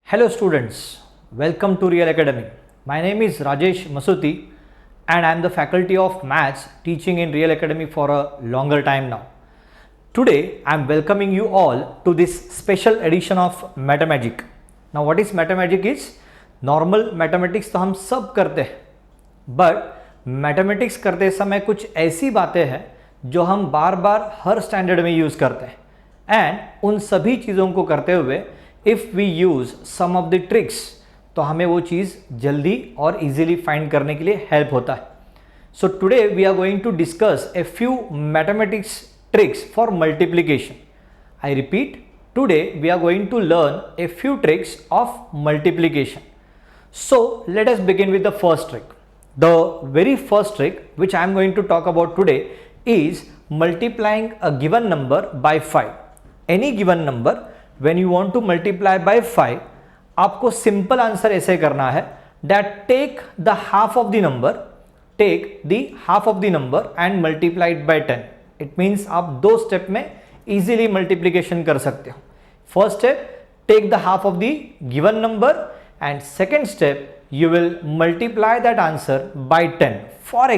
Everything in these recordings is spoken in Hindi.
Hello students, welcome to Real Academy. My name is Rajesh Masuti and I am the faculty of Maths teaching in Real Academy for a longer time now. Today I am welcoming you all to this special edition of Matemagic. Now what is Matemagic is normal mathematics तो हम सब करते हैं but mathematics करते समय कुछ ऐसी बातें हैं जो हम बार बार हर स्टैंडर्ड में यूज़ करते हैं एंड उन सभी चीज़ों को करते हुए if we use some of the tricks तो हमें वो चीज़ जल्दी और इजीली फाइंड करने के लिए हेल्प होता है. So today we are going to discuss a few mathematics tricks for multiplication. I repeat, today we are going to learn a few tricks of multiplication. So let us begin with the first trick. The very first trick which I am going to talk about today is multiplying a given number by 5. Any given number when you want to multiply by 5, आपको सिंपल आंसर ऐसे करना है that take the half of the number and multiply it by 10. It means आप दो स्टेप में easily multiplication कर सकते हो. First step, take the half of the given number and second step you will multiply that answer by 10. For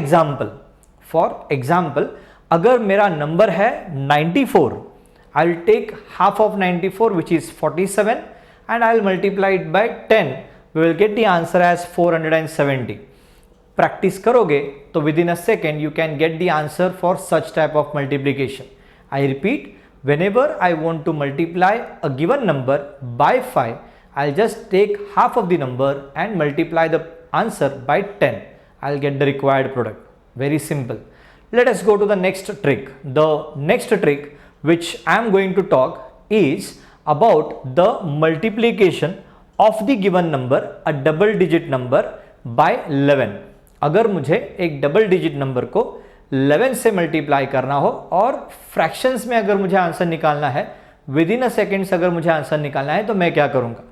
example, अगर मेरा नंबर है 94, I'll take half of 94 which is 47 and I'll multiply it by 10. We will get the answer as 470. Practice करोगे तो within a second you can get the answer for such type of multiplication. I repeat, whenever I want to multiply a given number by 5, I'll just take half of the number and multiply the answer by 10. I'll get the required product. Very simple. Let us go to the next trick. The next trick which I am going to talk is about the multiplication of the given number, a double digit number, by 11. अगर मुझे एक डबल डिजिट नंबर को 11 से मल्टीप्लाई करना हो और फ्रैक्शंस में अगर मुझे आंसर निकालना है, विद इन अ सेकेंड्स अगर मुझे आंसर निकालना है तो मैं क्या करूँगा?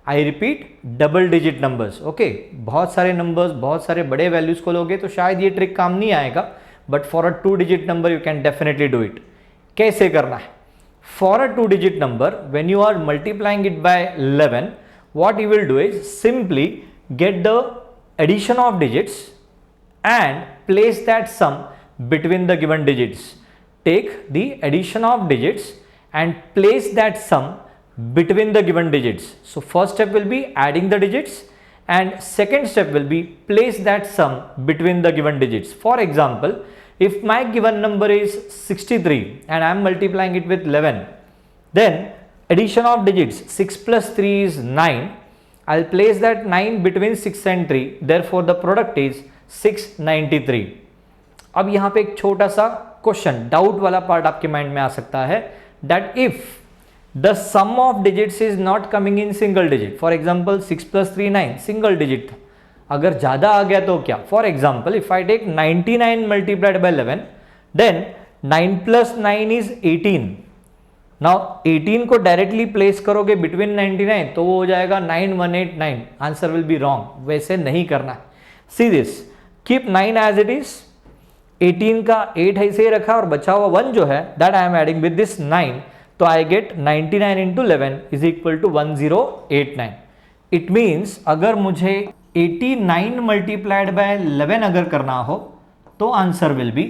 I repeat, double digit numbers. Okay, बहुत सारे नंबर्स, बहुत सारे बड़े वैल्यूज को लोगे तो शायद ये ट्रिक काम नहीं आएगा, but for a 2 digit number you can definitely do it. कैसे करना है? For a 2 digit number when you are multiplying it by 11, what you will do is simply get the addition of digits and place that sum between the given digits. Take the addition of digits and place that sum between the given digits. So first step will be adding the digits and second step will be place that sum between the given digits. For example, if my given number is 63 and I am multiplying it with 11, then addition of digits 6 plus 3 is 9. I'll place that 9 between 6 and 3. Therefore the product is 693. अब यहाँ पे एक छोटा सा क्वेश्चन, डाउट वाला पार्ट आपके माइंड में आ सकता है, that if the sum of digits is not coming in single digit, for example 6 plus 3 9 single digit था, अगर ज़्यादा आ गया तो क्या? For example if I take 99 multiplied by 11, then 9 plus 9 is 18. Now 18 को डायरेक्टली प्लेस करोगे बिटवीन 99 तो वो हो जाएगा 9189. Answer will be wrong. वैसे नहीं करना है. See this, keep 9 as it is. 18 का 8 ऐसे ही रखा और बचा हुआ 1 जो है that I am adding with this 9, तो I get 99 into 11 is equal to 1089. It means अगर मुझे 89 multiplied by 11 अगर करना हो तो answer will be,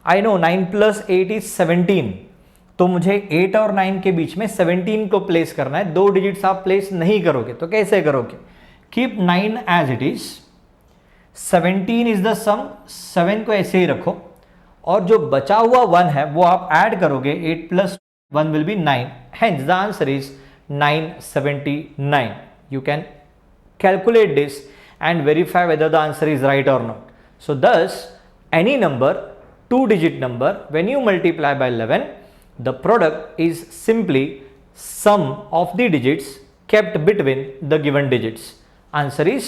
I know 9 plus 8 is 17, तो मुझे 8 और 9 के बीच में 17 को प्लेस करना है. दो डिजिट्स आप प्लेस नहीं करोगे तो कैसे करोगे? Keep 9 as it is. 17 is the sum, 7 को ऐसे ही रखो और जो बचा हुआ 1 है वो आप ऐड करोगे. 8 plus 1 will be 9. Hence the answer is 979. You can calculate this and verify whether the answer is right और नॉट. सो दस any number, 2 digit number, when you multiply by 11, the product is simply some of the digits kept between the given digits. Answer is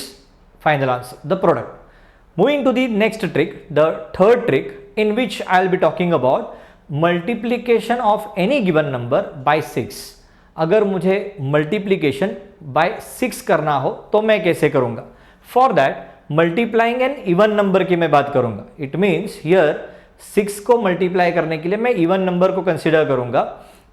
final answer, the product. Moving to the next trick, the third trick in which I'll be talking about multiplication of any given number by 6. अगर मुझे multiplication by 6 करना हो तो मैं कैसे करूँगा? For that, multiplying an even number की मैं बात करूँगा. It means here 6 को multiply करने के लिए मैं even number को consider करूँगा.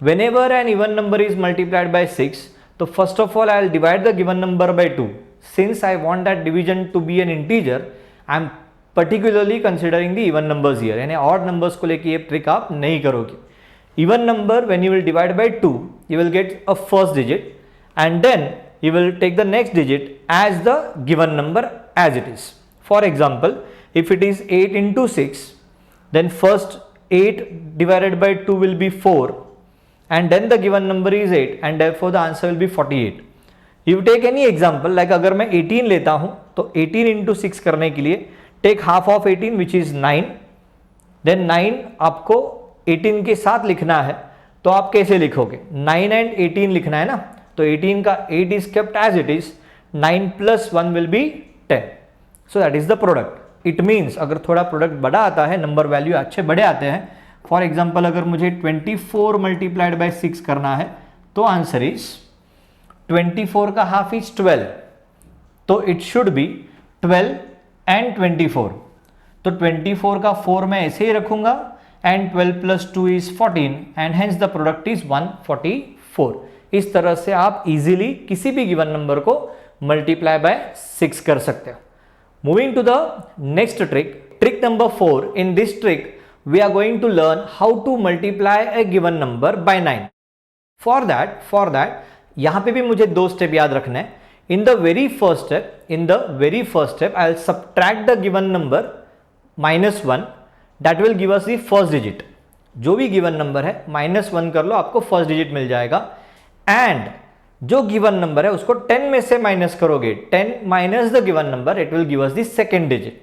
Whenever an even number is multiplied by 6, तो first of all I will divide the given number by 2. Since I want that division to be an integer, I am particularly considering the even numbers here. यानी ऑड नंबर्स को लेके ये ट्रिक आप नहीं करोगे. Even number when you will divide by 2, you will get a first digit and then you will take the next digit as the given number as it is. For example, if it is 8 into 6, then first 8 divided by 2 will be 4 and then the given number is 8 and therefore the answer will be 48. You take any example, like अगर मैं 18 लेता हूँ तो 18 into 6 करने के लिए take half of 18 which is 9, then 9 आपको 18 के साथ लिखना है. तो आप कैसे लिखोगे? 9 and 18 लिखना है ना, तो 18 का 8 is kept as it is, 9 plus 1 will be 10. So that is the product. It means अगर थोड़ा प्रोडक्ट बड़ा आता है, नंबर वैल्यू अच्छे बड़े आते हैं, फॉर एग्जाम्पल अगर मुझे 24 मल्टीप्लाइड बाय 6 करना है तो आंसर इज 24 का हाफ इज 12, तो इट शुड बी 12 and 24. तो 24 का 4 मैं ऐसे ही रखूंगा and 12 plus 2 is 14 and hence the product is 144. इस तरह से आप इजीली किसी भी गिवन नंबर को मल्टीप्लाई बाय 6 कर सकते हो. Moving to the next trick, trick number 4. In this trick we are going to learn how to multiply a given number by 9. For that यहां पे भी मुझे 2 स्टेप याद रखना है. In the very first step I will subtract the given number -1. That will give us the first digit. जो भी गिवन नंबर है -1 कर लो, आपको फर्स्ट डिजिट मिल जाएगा. एंड जो गिवन नंबर है उसको 10 में से माइनस करोगे, 10 minus the given number, it will give us the second digit.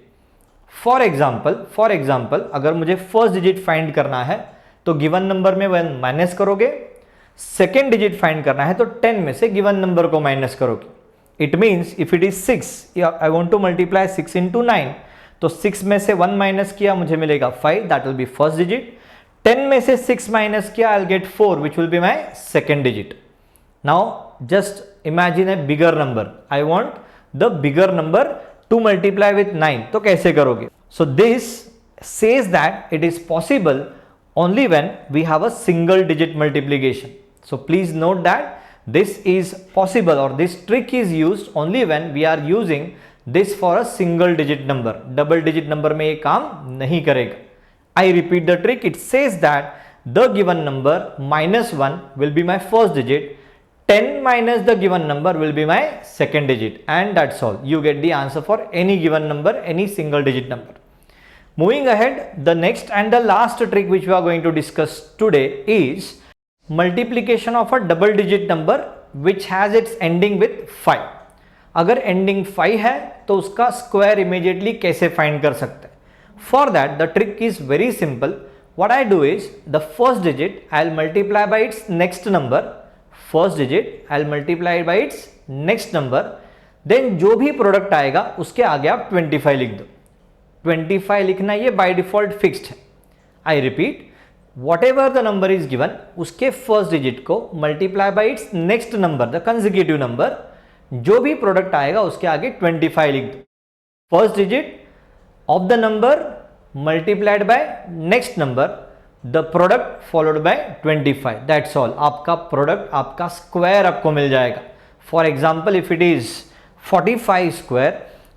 For example अगर मुझे फर्स्ट डिजिट फाइंड करना है तो गिवन नंबर में 1 माइनस करोगे, सेकेंड डिजिट फाइंड करना है तो 10 में से गिवन नंबर को माइनस करोगे. It means if it is 6, I want to multiply 6 into 9, तो 6 में से 1 माइनस किया मुझे मिलेगा 5, that will be first digit. 10 में से 6 माइनस किया, I will get 4 which will be my second digit. Now just imagine a bigger number. I want the bigger number to multiply with 9, तो कैसे करोगे? So this says that it is possible only when we have a single digit multiplication. So please note that this is possible और this trick is used only when we are using this for a single digit number. Double digit number में ये काम नहीं करेगा. I repeat the trick. It says that the given number -1 will be my first digit, 10 minus the given number will be my second digit, and that's all. You get the answer for any given number, any single digit number. Moving ahead, the next and the last trick which we are going to discuss today is multiplication of a double digit number which has its ending with 5. अगर एंडिंग 5 है तो उसका स्क्वायर इमीडिएटली कैसे फाइंड कर सकते हैं? For that the trick is very simple. What I do is the first digit I will multiply by its next number. First digit I will multiply by its next number. Then जो भी प्रोडक्ट आएगा उसके आगे आप 25 लिख दो. 25 लिखना ये बाय डिफॉल्ट फिक्स्ड है. I repeat, what ever the number is given, उसके फर्स्ट डिजिट को multiply by its next number, the consecutive number. जो भी प्रोडक्ट आएगा उसके आगे 25 लिख दो. First digit of the number multiplied by next number, the product followed by 25. That's all. आपका प्रोडक्ट, आपका स्क्वायर आपको मिल जाएगा. For example if it is 45 square,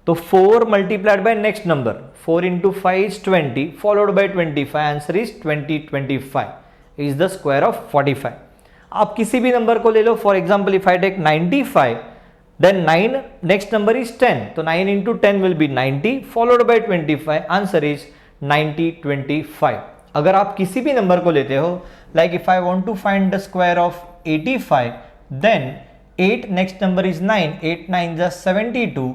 तो 4 multiplied by next number, 4 into 5 is 20 followed by 25. Answer is 2025 is the square of 45. आप किसी भी नंबर को ले लो. For example if I take 95, then 9 next number is 10, so 9 into 10 will be 90 followed by 25. answer is 9025. अगर आप किसी भी नंबर को लेते हो, like if I want to find the square of 85, then 8 next number is 9, 8 9 is 72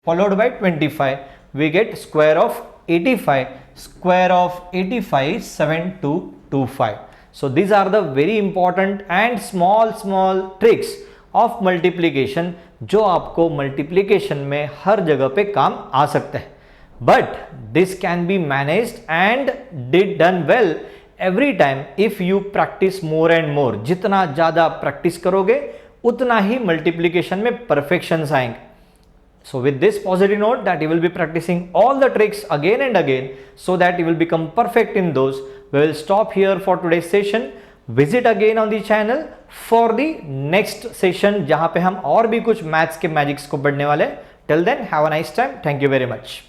followed by 25, we get square of 85. Square of 85 is 7225. So these are the very important and small tricks of multiplication जो आपको multiplication में हर जगह पे काम आ सकते हैं. But this can be managed and done well every time if you practice more and more. जितना ज़्यादा प्रैक्टिस करोगे उतना ही multiplication में perfections आएंगे. So with this positive note that you will be practicing all the tricks again and again so that you will become perfect in those, we will stop here for today's session. Visit again on the channel for the next session, जहां पे हम और भी कुछ मैथ्स के मैजिक्स को पढ़ने वाले। Till then have a nice time, thank you very much.